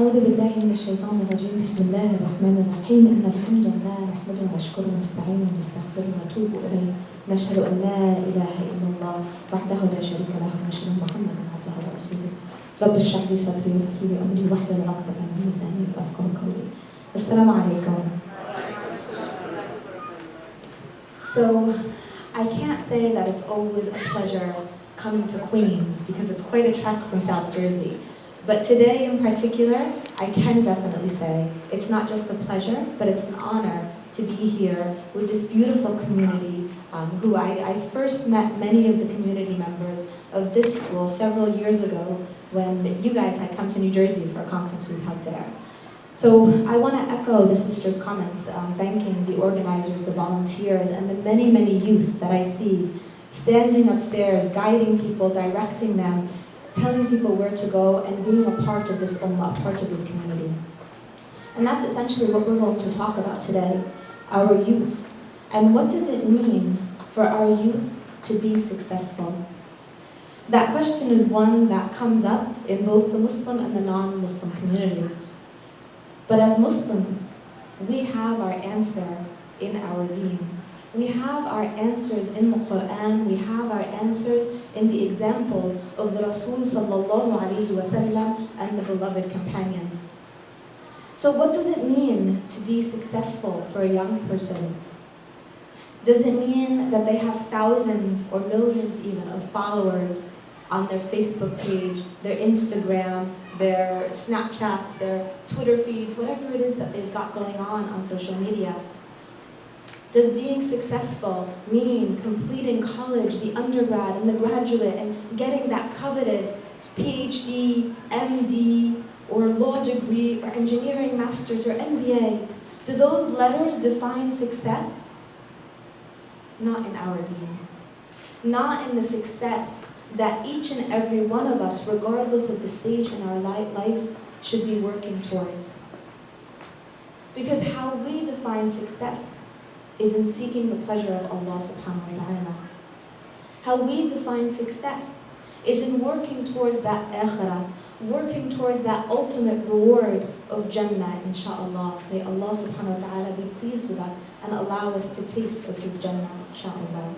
أعوذ بالله من الشيطان الرجيم. بسم الله الرحمن الرحيم. إن الحمد لله نحمده ونشكره ونستعينه ونستغفره ونتوب إليه. نشهد أن لا إله إلا الله وحده لا شريك له ونشهد أن محمدا عبده ورسوله. رب اشرح لي صدري ويسر لي أمري واحلل عقدة من لساني يفقهوا قولي. السلام عليكم. So I can't say that it's always a pleasure coming to Queens because it's quite a trek from South Jersey. But today in particular, I can definitely say it's not just a pleasure, but it's an honor to be here with this beautiful community who I first met many of the community members of this school several years ago when you guys had come to New Jersey for a conference we held there. So I want to echo the sisters' comments, thanking the organizers, the volunteers, and the many, many youth that I see standing upstairs, guiding people, directing them, telling people where to go, and being a part of this ummah, a part of this community. And that's essentially what we're going to talk about today, our youth. And what does it mean for our youth to be successful? That question is one that comes up in both the Muslim and the non-Muslim community. But as Muslims, we have our answer in our deen. We have our answers in the Quran, we have our answers in the examples of the Rasul sallallahu alayhi wasallam and the beloved companions. So what does it mean to be successful for a young person? Does it mean that they have thousands or millions even of followers on their Facebook page, their Instagram, their Snapchats, their Twitter feeds, whatever it is that they've got going on social media? Does being successful mean completing college, the undergrad and the graduate, and getting that coveted PhD, MD, or law degree, or engineering master's, or MBA? Do those letters define success? Not in our deen. Not in the success that each and every one of us, regardless of the stage in our life, should be working towards. Because how we define success is in seeking the pleasure of Allah subhanahu wa ta'ala. How we define success is in working towards that akhirah, working towards that ultimate reward of Jannah, insha'Allah. May Allah subhanahu wa ta'ala be pleased with us and allow us to taste of His Jannah, insha'Allah.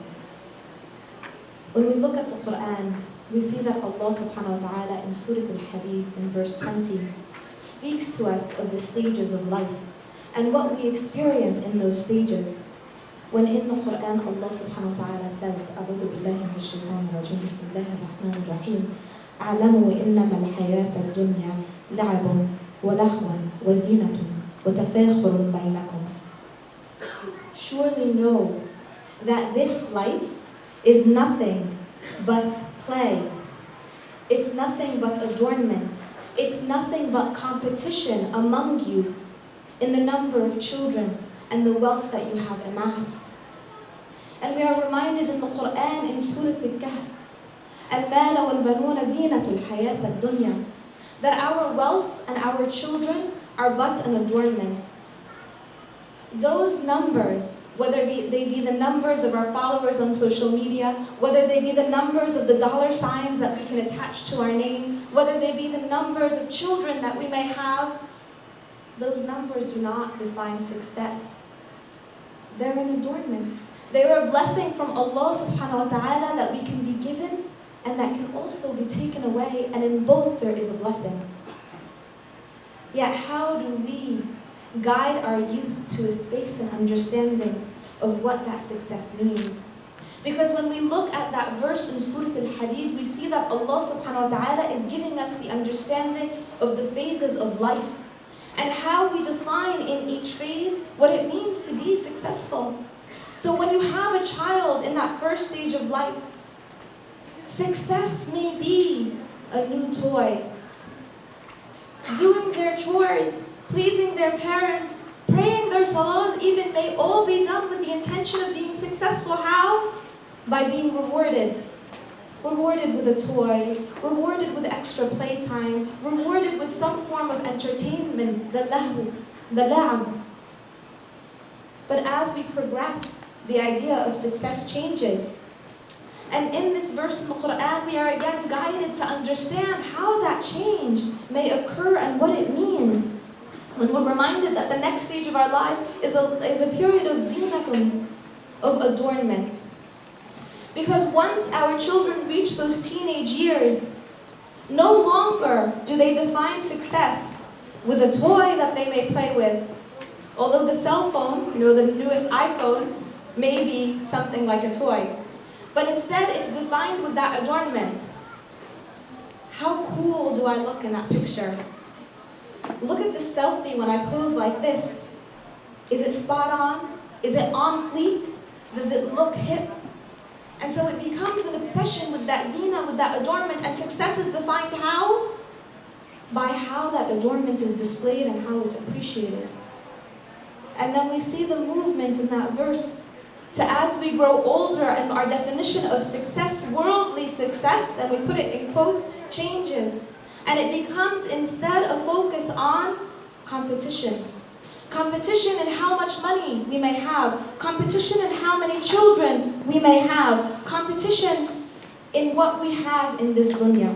When we look at the Quran, we see that Allah subhanahu wa ta'ala in Surah Al-Hadid in verse 20 speaks to us of the stages of life and what we experience in those stages. When in the Quran, Allah subhanahu wa ta'ala says, أعوذ بالله من الشيطان الرجيم بسم الله الرحمن الرحيم أعلموا إنما الحياة الدنيا لعب ولهو وزينة وتفاخر بينكم. Surely know that this life is nothing but play. It's nothing but adornment. It's nothing but competition among you in the number of children and the wealth that you have amassed. And we are reminded in the Quran in Surah Al-Kahf, الْمَالَ وَالْبَنُونَ زِينَةُ الْحَيَاةِ الدُّنْيَا, that our wealth and our children are but an adornment. Those numbers, whether they be the numbers of our followers on social media, whether they be the numbers of the dollar signs that we can attach to our name, whether they be the numbers of children that we may have, those numbers do not define success. They're an adornment. They are a blessing from Allah subhanahu wa ta'ala that we can be given and that can also be taken away, and in both there is a blessing. Yet how do we guide our youth to a space and understanding of what that success means? Because when we look at that verse in Surah Al-Hadid, we see that Allah subhanahu wa ta'ala is giving us the understanding of the phases of life and how we define in each phase what it means to be successful. So when you have a child in that first stage of life, success may be a new toy, doing their chores, pleasing their parents, praying their salahs even may all be done with the intention of being successful. How? By being rewarded. Rewarded with a toy, rewarded with extra playtime, rewarded with some form of entertainment, the lahu, the la'ab. But as we progress, the idea of success changes. And in this verse in the Quran, we are again guided to understand how that change may occur and what it means. When we're reminded that the next stage of our lives is a period of zinatun, of adornment. Because once our children reach those teenage years, no longer do they define success with a toy that they may play with. Although the cell phone, the newest iPhone, may be something like a toy. But instead, it's defined with that adornment. How cool do I look in that picture? Look at this selfie when I pose like this. Is it spot on? Is it on fleek? Does it look hip? And so it becomes an obsession with that zina, with that adornment, and success is defined how? By how that adornment is displayed and how it's appreciated. And then we see the movement in that verse to as we grow older and our definition of success, worldly success, and we put it in quotes, changes. And it becomes instead a focus on competition. Competition in how much money we may have. Competition in how many children we may have. Competition in what we have in this dunya.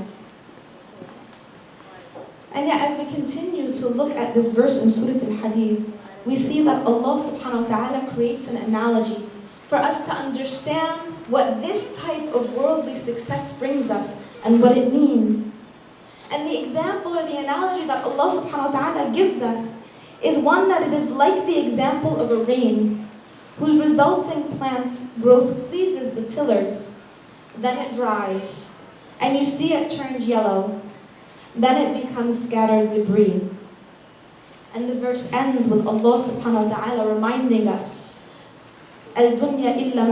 And yet as we continue to look at this verse in Surah Al-Hadid, we see that Allah subhanahu wa ta'ala creates an analogy for us to understand what this type of worldly success brings us and what it means. And the example or the analogy that Allah subhanahu wa ta'ala gives us is one that it is like the example of a rain whose resulting plant growth pleases the tillers. Then it dries, and you see it turned yellow. Then it becomes scattered debris. And the verse ends with Allah subhanahu wa ta'ala reminding us, Al-dunya illa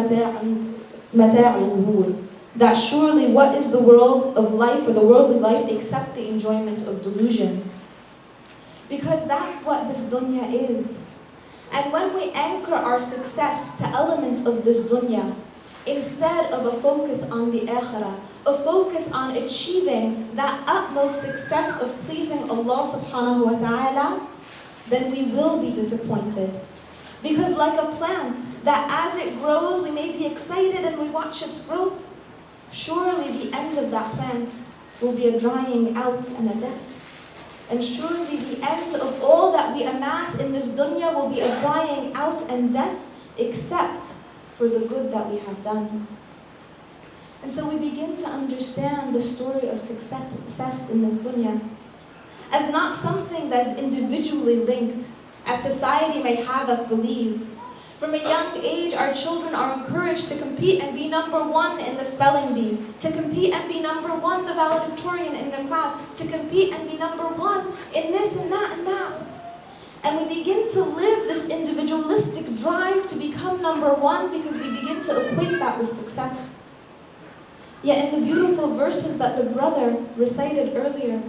mata'ul ghurur. That surely what is the world of life or the worldly life except the enjoyment of delusion. Because that's what this dunya is. And when we anchor our success to elements of this dunya, instead of a focus on the akhirah, a focus on achieving that utmost success of pleasing Allah subhanahu wa ta'ala, then we will be disappointed. Because like a plant, that as it grows, we may be excited and we watch its growth, surely the end of that plant will be a drying out and a death. And surely the end of all that we amass in this dunya will be a drying out and death, except for the good that we have done. And so we begin to understand the story of success in this dunya as not something that is individually linked, as society may have us believe. From a young age, our children are encouraged to compete and be number one in the spelling bee, to compete and be number one, the valedictorian in their class, to compete and be number one in this and that and that. And we begin to live this individualistic drive to become number one because we begin to equate that with success. Yet in the beautiful verses that the brother recited earlier,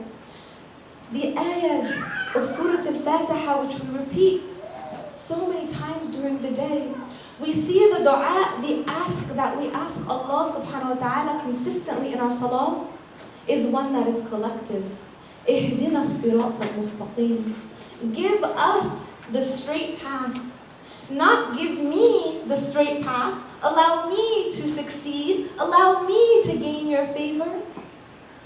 the ayahs of Surah Al-Fatiha, which we repeat so many times during the day, we see the dua, the ask that we ask Allah subhanahu wa ta'ala consistently in our salah is one that is collective. Ihdina as-sirat al-mustaqim. Give us the straight path. Not give me the straight path. Allow me to succeed. Allow me to gain your favor.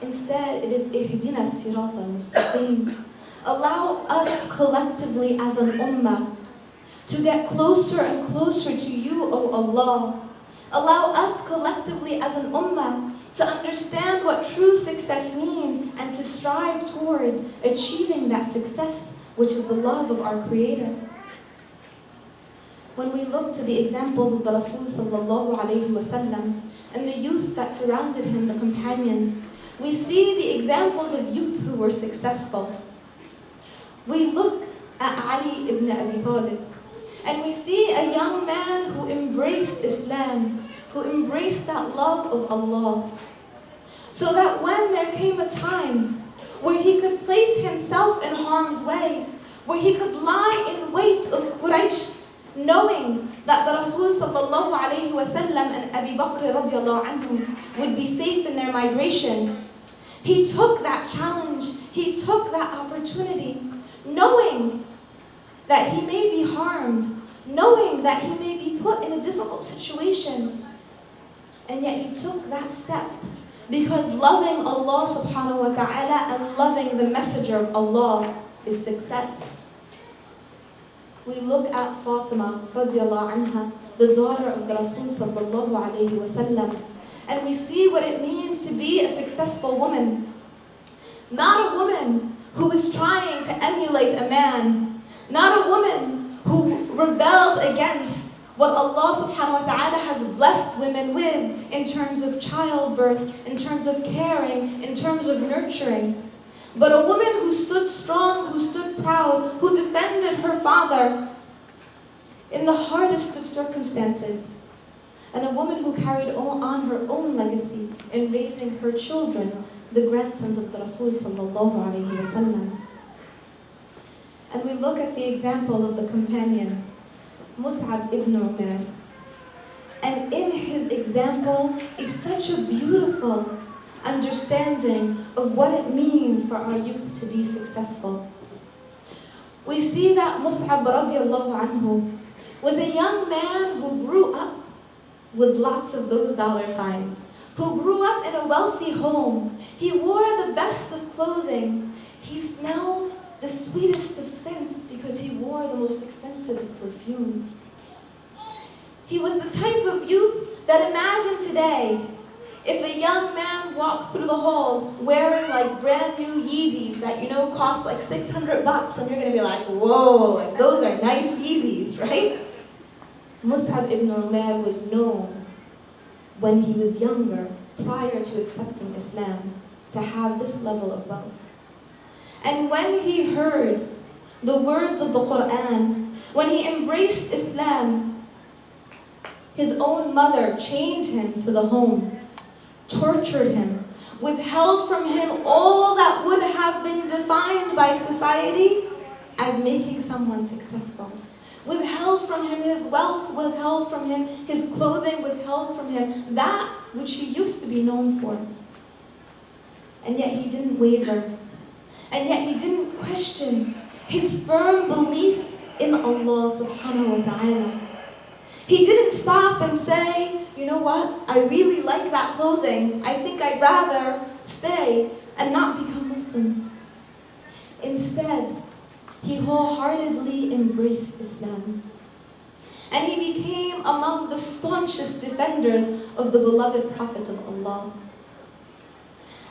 Instead, it is Ihdina as-sirat al-mustaqim. Allow us collectively as an ummah to get closer and closer to you, O Allah. Allow us collectively as an ummah to understand what true success means and to strive towards achieving that success, which is the love of our Creator. When we look to the examples of the Rasul sallallahu alayhi wa sallam and the youth that surrounded him, the companions, we see the examples of youth who were successful. We look at Ali ibn Abi Talib, and we see a young man who embraced Islam, who embraced that love of Allah. So that when there came a time where he could place himself in harm's way, where he could lie in wait of Quraysh, knowing that the Rasul sallallahu alayhi wa sallam and Abu Bakr radiallahu anhu would be safe in their migration, he took that challenge, he took that opportunity, knowing that he may be harmed, knowing that he may be put in a difficult situation. And yet he took that step because loving Allah subhanahu wa ta'ala and loving the messenger of Allah is success. We look at Fatima radiallahu anha, the daughter of the Rasul sallallahu alayhi wa sallam, and we see what it means to be a successful woman. Not a woman who is trying to emulate a man. Not a woman who rebels against what Allah subhanahu wa ta'ala has blessed women with in terms of childbirth, in terms of caring, in terms of nurturing. But a woman who stood strong, who stood proud, who defended her father in the hardest of circumstances. And a woman who carried on her own legacy in raising her children, the grandsons of the Rasul sallallahu alayhi wa sallam. And we look at the example of the companion, Mus'ab ibn Umair. And in his example is such a beautiful understanding of what it means for our youth to be successful. We see that Mus'ab radiallahu anhu was a young man who grew up with lots of those dollar signs, who grew up in a wealthy home. He wore the best of clothing. He smelled the sweetest of scents because he wore the most expensive of perfumes. He was the type of youth that imagine today, if a young man walked through the halls wearing like brand new Yeezys that cost like $600 and you're going to be like, whoa, like those are nice Yeezys, right? Mus'ab ibn Umair was known when he was younger, prior to accepting Islam, to have this level of wealth. And when he heard the words of the Quran, when he embraced Islam, his own mother chained him to the home, tortured him, withheld from him all that would have been defined by society as making someone successful. Withheld from him his wealth, withheld from him his clothing, withheld from him that which he used to be known for. And yet he didn't waver. And yet he didn't question his firm belief in Allah subhanahu wa ta'ala. He didn't stop and say, you know what, I really like that clothing. I think I'd rather stay and not become Muslim. Instead, he wholeheartedly embraced Islam. And he became among the staunchest defenders of the beloved Prophet of Allah.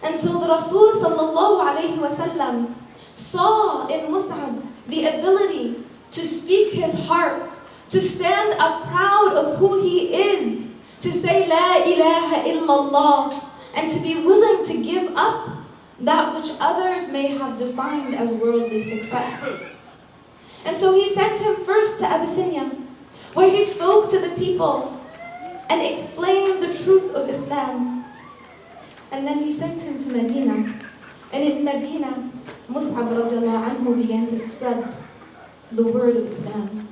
And so the Rasul sallallahu alayhi wa sallam saw in Mus'ab the ability to speak his heart, to stand up proud of who he is, to say La ilaha illallah, and to be willing to give up that which others may have defined as worldly success. And so he sent him first to Abyssinia, where he spoke to the people and explained the truth of Islam. And then he sent him to Medina. And in Medina, Mus'ab radiallahu anhu began to spread the word of Islam.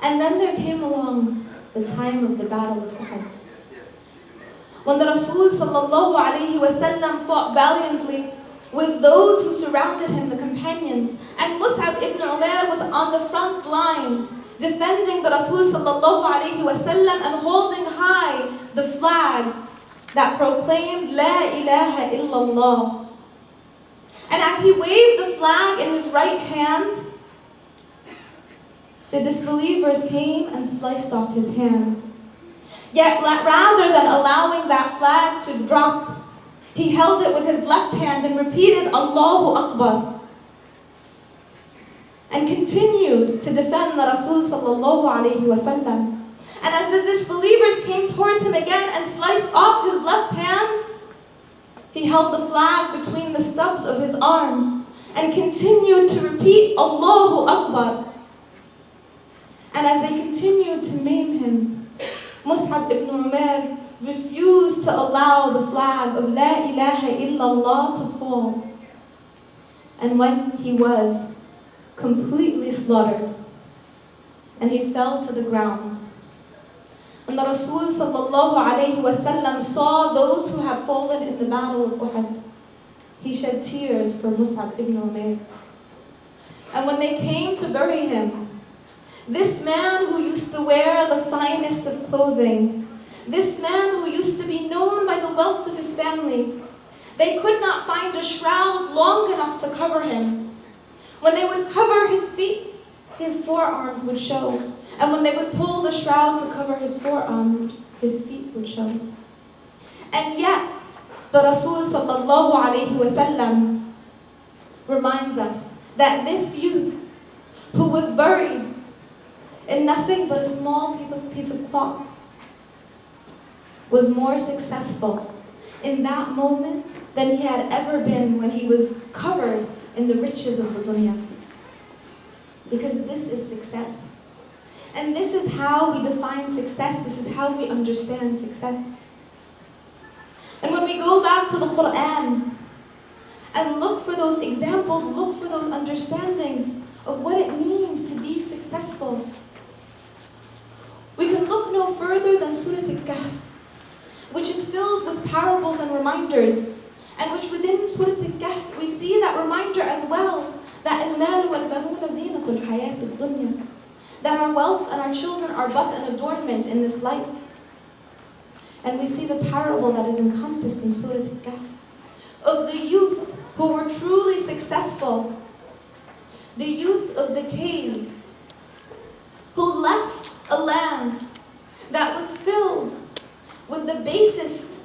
And then there came along the time of the Battle of Uhud, when the Rasul sallallahu alayhi wa sallam fought valiantly with those who surrounded him, the companions. And Mus'ab ibn Umair was on the front lines, defending the Rasul sallallahu alayhi wa sallam and holding high the flag that proclaimed La ilaha illallah. And as he waved the flag in his right hand, the disbelievers came and sliced off his hand. Yet rather than allowing that flag to drop, he held it with his left hand and repeated Allahu Akbar, and continued to defend the Rasul sallallahu alayhi wa sallam. And as the disbelievers came towards him again and sliced off his left hand, he held the flag between the stubs of his arm and continued to repeat Allahu Akbar. And as they continued to maim him, Mus'ab ibn Umair refused to allow the flag of La ilaha illallah to fall. And when he was completely slaughtered and he fell to the ground, and the Rasul sallallahu alayhi wa sallam saw those who had fallen in the battle of Uhud, he shed tears for Mus'ab ibn Umair. And when they came to bury him, this man who used to wear the finest of clothing, This man who used to be known by the wealth of his family, they could not find a shroud long enough to cover him. When they would cover his feet, his forearms would show. And when they would pull the shroud to cover his forearms, his feet would show. And yet, the Rasul sallallahu alayhi wa sallam reminds us that this youth who was buried in nothing but a small piece of cloth was more successful in that moment than he had ever been when he was covered in the riches of the dunya. Because this is success. And this is how we define success. This is how we understand success. And when we go back to the Quran and look for those examples, look for those understandings of what it means to be successful, we can look no further than Surah Al-Kahf, which is filled with parables and reminders, and which within Surah Al-Kahf we see that reminder as well, that al-mal wal-banuna zinatul hayat ad-dunya, that our wealth and our children are but an adornment in this life. And we see the parable that is encompassed in Surah Al-Kahf of the youth who were truly successful, the youth of the cave who left a land that was filled with the basest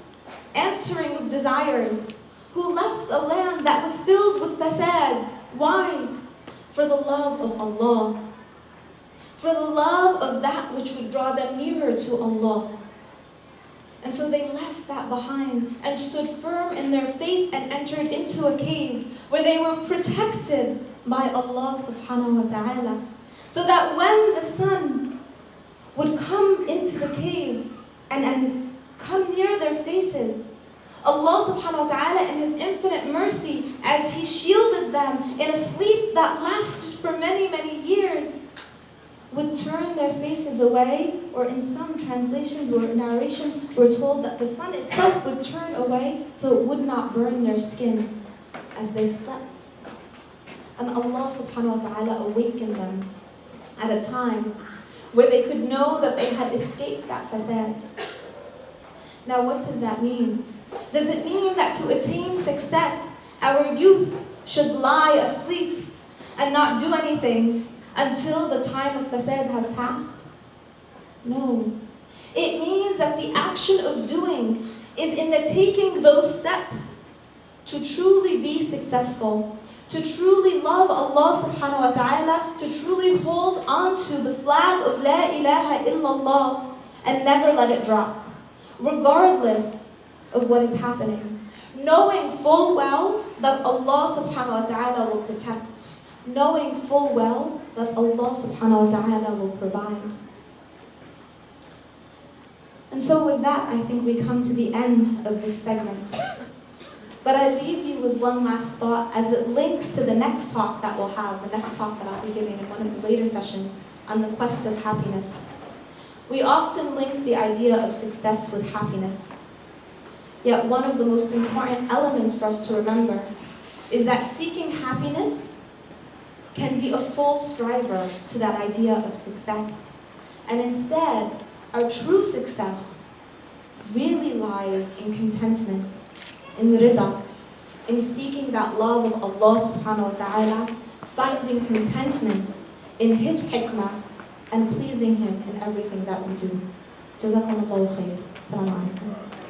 answering of desires, who left a land that was filled with fasad. Why? For the love of Allah, for the love of that which would draw them nearer to Allah. And so they left that behind and stood firm in their faith and entered into a cave where they were protected by Allah subhanahu wa ta'ala. So that when the sun would come into the cave and come near their faces, Allah subhanahu wa ta'ala in His infinite mercy, as He shielded them in a sleep that lasted for many, many years, would turn their faces away, or in some translations or narrations, we're told that the sun itself would turn away so it would not burn their skin as they slept. And Allah subhanahu wa ta'ala awakened them at a time where they could know that they had escaped that fasad. Now what does that mean? Does it mean that to attain success, our youth should lie asleep and not do anything until the time of fasad has passed? No. It means that the action of doing is in the taking those steps to truly be successful, to truly love Allah subhanahu wa ta'ala, to truly hold on to the flag of La ilaha illallah and never let it drop, regardless of what is happening. Knowing full well that Allah subhanahu wa ta'ala will protect, knowing full well that Allah subhanahu wa ta'ala will provide. And so with that, I think we come to the end of this segment. But I leave you with one last thought as it links to the next talk that we'll have, the next talk that I'll be giving in one of the later sessions on the quest of happiness. We often link the idea of success with happiness. Yet one of the most important elements for us to remember is that seeking happiness can be a false driver to that idea of success. And instead, our true success really lies in contentment, in rida, in seeking that love of Allah subhanahu wa ta'ala, finding contentment in His hikmah, and pleasing Him in everything that we do. Jazakumullahu khair. Assalamu alaikum.